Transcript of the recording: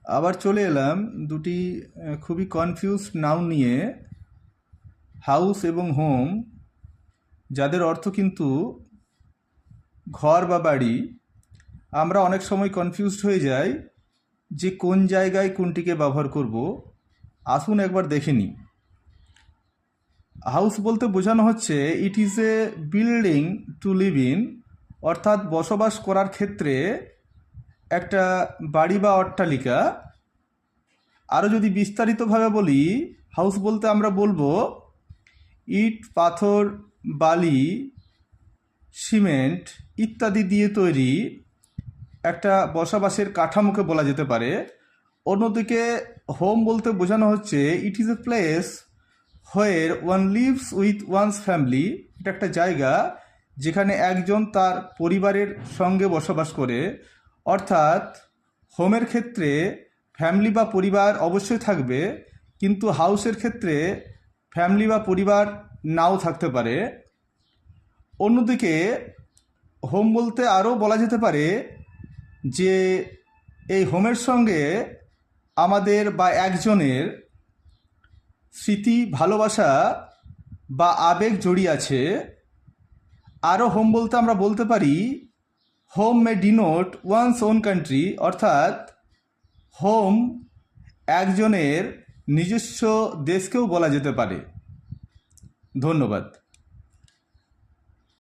আবার চলে এলাম দুটি খুবই কনফিউজড নাউন নিয়ে, হাউস এবং হোম, যাদের অর্থ কিন্তু ঘর বা বাড়ি। আমরা অনেক সময় কনফিউজড হয়ে যাই যে কোন জায়গায় কোনটিকে ব্যবহার করব। আসুন একবার দেখে নিই। হাউস বলতে বোঝানো হচ্ছে it is a building to live in, অর্থাৎ বসবাস করার ক্ষেত্রে একটা বাড়ি বা অট্টালিকা। আরও যদি বিস্তারিতভাবে বলি, হাউস বলতে আমরা বলবো ইট, পাথর, বালি, সিমেন্ট ইত্যাদি দিয়ে তৈরি একটা বসবাসের কাঠামোকে বলা যেতে পারে। অন্যদিকে হোম বলতে বোঝানো হচ্ছে it is a place where one lives with one's family. এটা একটা জায়গা যেখানে একজন তার পরিবারের সঙ্গে বসবাস করে। অর্থাৎ হোমের ক্ষেত্রে ফ্যামিলি বা পরিবার অবশ্যই থাকবে, কিন্তু হাউসের ক্ষেত্রে ফ্যামিলি বা পরিবার নাও থাকতে পারে। অন্যদিকে হোম বলতে আরও বলা যেতে পারে যে এই হোমের সঙ্গে আমাদের বা একজনের স্মৃতি, ভালোবাসা বা আবেগ জড়িয়ে আছে। আরও হোম বলতে আমরা বলতে পারি হোম মে ডিনোট ওয়ানস ওন কান্ট্রি, অর্থাৎ হোম একজনের নিজস্ব দেশকেও বলা যেতে পারে। ধন্যবাদ।